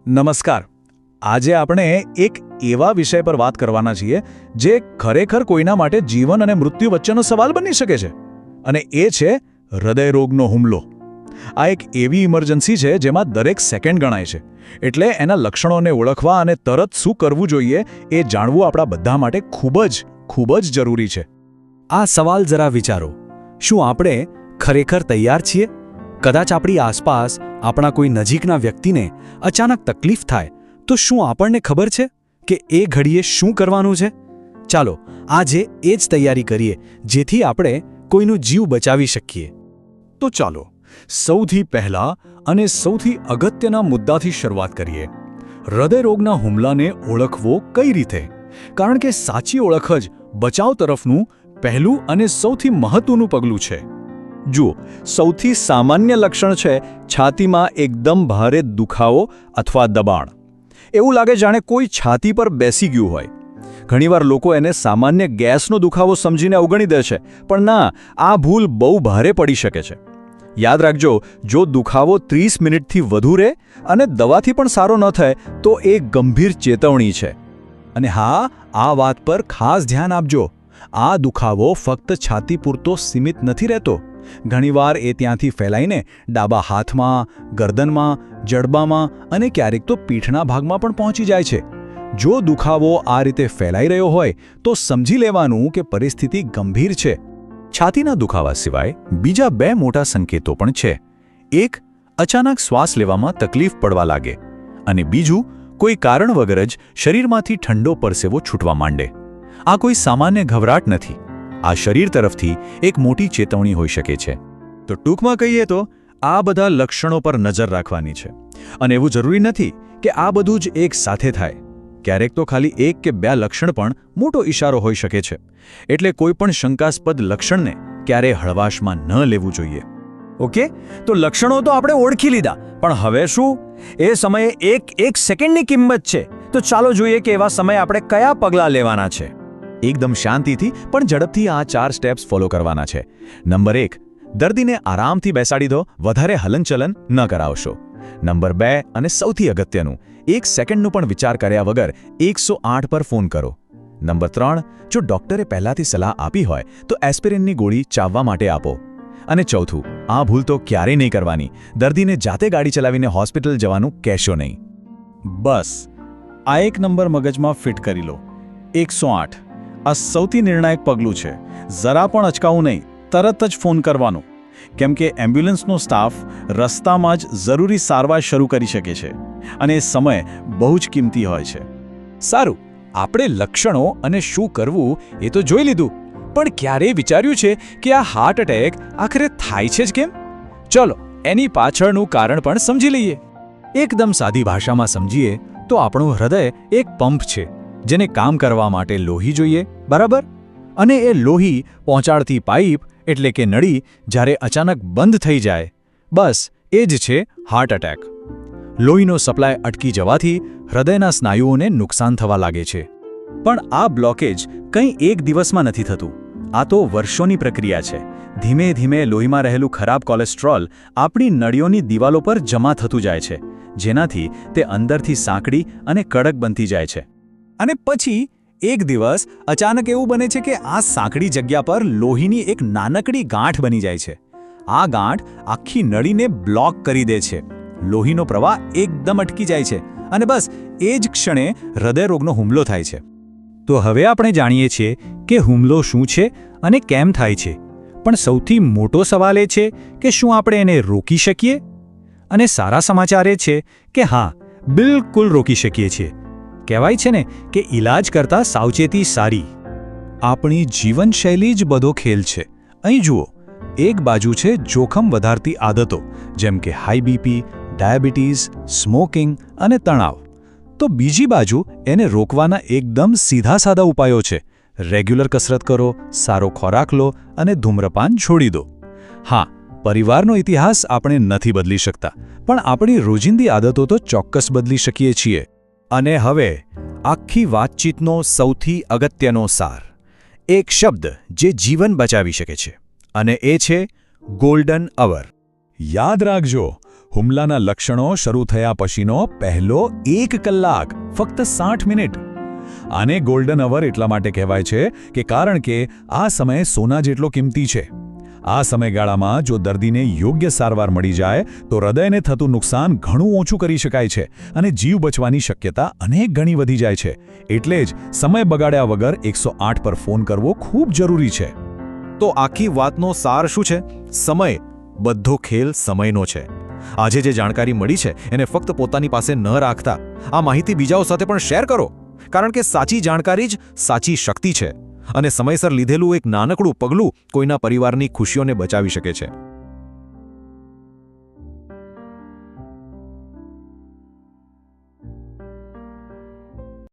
નમસ્કાર. આજે આપણે એક એવા વિષય પર વાત કરવાના છીએ જે ખરેખર કોઈના માટે જીવન અને મૃત્યુ વચ્ચેનો સવાલ બની શકે છે, અને એ છે હૃદયરોગનો હુમલો. આ એક એવી ઇમરજન્સી છે જેમાં દરેક સેકન્ડ ગણાય છે, એટલે એના લક્ષણોને ઓળખવા અને તરત શું કરવું જોઈએ એ જાણવું આપણા બધા માટે ખૂબ જ જરૂરી છે. આ સવાલ જરા વિચારો. શું આપણે ખરેખર તૈયાર છીએ? કદાચ આપણી આસપાસ આપણા કોઈ નજીકના વ્યક્તિને અચાનક તકલીફ થાય તો શું આપણને ખબર છે કે એ ઘડીએ શું કરવાનું છે? ચાલો આજે એ જ તૈયારી કરીએ જેથી આપણે કોઈનું જીવ બચાવી શકીએ. તો ચાલો સૌથી પહેલા અને સૌથી અગત્યના મુદ્દાથી શરૂઆત કરીએ. હૃદયરોગના હુમલાને ઓળખવો કઈ રીતે? કારણ કે સાચી ઓળખ જ બચાવ તરફનું પહેલું અને સૌથી મહત્વનું પગલું છે. જુઓ, સૌથી સામાન્ય લક્ષણ છે છાતીમાં એકદમ ભારે દુખાવો અથવા દબાણ. એવું લાગે જાણે કોઈ છાતી પર બેસી ગયું હોય. ઘણીવાર લોકો એને સામાન્ય ગેસનો દુખાવો સમજીને અવગણી દે છે, પણ ના, આ ભૂલ બહુ ભારે પડી શકે છે. યાદ રાખજો, જો દુખાવો 30 મિનિટથી વધુ રહે અને દવાથી પણ સારો ન થાય તો એ ગંભીર ચેતવણી છે. અને હા, આ વાત પર ખાસ ધ્યાન આપજો, આ દુખાવો ફક્ત છાતી પૂરતો સીમિત નથી રહેતો. ઘણીવાર એ ત્યાંથી ફેલાઈને ડાબા હાથમાં, ગરદનમાં, જડબામાં અને ક્યારેક તો પીઠના ભાગમાં પણ પહોંચી જાય છે. જો દુખાવો આ રીતે ફેલાઈ રહ્યો હોય તો સમજી લેવાનું કે પરિસ્થિતિ ગંભીર છે. છાતીના દુખાવા સિવાય બીજા 2 મોટા સંકેતો પણ છે. એક, અચાનક શ્વાસ લેવામાં તકલીફ પડવા લાગે, અને બીજું, કોઈ કારણ વગર જ શરીરમાંથી ઠંડો પરસેવો છૂટવા માંડે. આ કોઈ સામાન્ય ઘબરાટ નથી. આ શરીર તરફથી એક મોટી ચેતવણી હોઈ શકે છે. તો ટૂંકમાં કહીએ તો આ બધા લક્ષણો પર નજર રાખવાની છે. અને એવું જરૂરી નથી કે આ બધું જ એક સાથે થાય. ક્યારેક તો ખાલી 1 કે 2 લક્ષણ પણ મોટો ઇશારો હોઈ શકે છે. એટલે કોઈ પણ શંકાસ્પદ લક્ષણને ક્યારેય હળવાશમાં ન લેવું જોઈએ. ઓકે, તો લક્ષણો તો આપણે ઓળખી લીધા, પણ હવે શું? એ સમયે એક સેકન્ડની કિંમત છે. તો ચાલો જોઈએ કે એવા સમયે આપણે કયા પગલાં લેવાના છે. એકદમ શાંતિથી પણ ઝડપથી આ 4 સ્ટેપ્સ ફોલો કરવાના છે. નંબર 1, દર્દીને આરામથી બેસાડી દો, વધારે હલનચલન ન કરાવશો. નંબર 2, અને સૌથી અગત્યનું, 1 સેકન્ડનું પણ વિચાર કર્યા વગર 108 પર ફોન કરો. નંબર 3, જો ડોક્ટરે પહેલાથી સલાહ આપી હોય તો એસ્પિરિનની ગોળી ચાવવા માટે આપો. અને ચોથું, આ ભૂલ તો ક્યારેય નહીં કરવાની, દર્દીને જાતે ગાડી ચલાવીને હોસ્પિટલ જવાનું કહેશો નહીં. બસ આ એક નંબર મગજમાં ફિટ કરી લો, 108. આ સૌથી નિર્ણાયક પગલું છે. જરા પણ અચકાવું નહીં, તરત જ ફોન કરવાનો. કેમ કે એમ્બ્યુલન્સનો સ્ટાફ રસ્તામાં જ જરૂરી સારવાર શરૂ કરી શકે છે, અને એ સમય બહુ જ કિંમતી હોય છે. સારું, આપણે લક્ષણો અને શું કરવું એ તો જોઈ લીધું, પણ ક્યારેય વિચાર્યું છે કે આ હાર્ટ એટેક આખરે થાય છે જ કેમ? ચલો એની પાછળનું કારણ પણ સમજી લઈએ. એકદમ સાદી ભાષામાં સમજીએ તો આપણું હૃદય એક પંપ છે જેને કામ કરવા માટે લોહી જોઈએ, બરાબર? અને એ લોહી પહોંચાડતી પાઇપ એટલે કે નળી જ્યારે અચાનક બંધ થઈ જાય, બસ એ જ છે હાર્ટ એટેક. લોહીનો સપ્લાય અટકી જવાથી હૃદયના સ્નાયુઓને નુકસાન થવા લાગે છે. પણ આ બ્લોકેજ કંઈ એક દિવસમાં નથી થતું. આ તો વર્ષોની પ્રક્રિયા છે. ધીમે ધીમે લોહીમાં રહેલું ખરાબ કોલેસ્ટ્રોલ આપણી નળીઓની દિવાલો પર જમા થતું જાય છે, જેનાથી તે અંદરથી સાંકડી અને કડક બનતી જાય છે. અને પછી એક દિવસ અચાનક એવું બને છે કે આ સાંકડી જગ્યા પર લોહીની એક નાનકડી ગાંઠ બની જાય છે. આ ગાંઠ આખી નળીને બ્લોક કરી દે છે. લોહીનો પ્રવાહ એકદમ અટકી જાય છે, અને બસ એ જ ક્ષણે હૃદયરોગનો હુમલો થાય છે. તો હવે આપણે જાણીએ છીએ કે હુમલો શું છે અને કેમ થાય છે, પણ સૌથી મોટો સવાલ એ છે કે શું આપણે એને રોકી શકીએ? અને સારા સમાચાર એ છે કે હા, બિલકુલ રોકી શકીએ છીએ. કહેવાય છે ને કે ઈલાજ કરતાં સાવચેતી સારી. આપણી જીવનશૈલી જ બધો ખેલ છે. અહીં જુઓ, એક બાજુ છે જોખમ વધારતી આદતો, જેમ કે હાઈ બીપી, ડાયાબિટીસ, સ્મોકિંગ અને તણાવ. તો બીજી બાજુ એને રોકવાના એકદમ સીધા સાદા ઉપાયો છે. રેગ્યુલર કસરત કરો, સારો ખોરાક લો અને ધૂમ્રપાન છોડી દો. હા, પરિવારનો ઇતિહાસ આપણે નથી બદલી શકતા, પણ આપણી રોજિંદી આદતો તો ચોક્કસ બદલી શકીએ છીએ. અને હવે આખી વાતચીતનો સૌથી અગત્યનો સાર, એક શબ્દ જે જીવન બચાવી શકે છે, અને એ છે ગોલ્ડન અવર. યાદ રાખજો, હુમલાના લક્ષણો શરૂ થયા પછીનો પહેલો 1 કલાક, ફક્ત 60 મિનિટ. આને ગોલ્ડન અવર એટલા માટે કહેવાય છે કે કારણ કે આ સમય સોના જેટલો કિંમતી છે. આ સમયગાળામાં જો દર્દીને યોગ્ય સારવાર મળી જાય તો હૃદયને થતું નુકસાન ઘણું ઓછું કરી શકાય છે અને જીવ બચવાની શક્યતા અનેક ગણી વધી જાય છે. એટલે જ સમય બગાડ્યા વગર 108 પર ફોન કરવો ખૂબ જરૂરી છે. તો આખી વાતનો સાર શું છે? સમય, બધો ખેલ સમયનો છે. આજે જે જાણકારી મળી છે એને ફક્ત પોતાની પાસે ન રાખતા આ માહિતી બીજાઓ સાથે પણ શેર કરો, કારણ કે સાચી જાણકારી જ સાચી શક્તિ છે અને સમયસર લીધેલું એક નાનકડું પગલું કોઈના પરિવારની ખુશીઓને બચાવી શકે છે.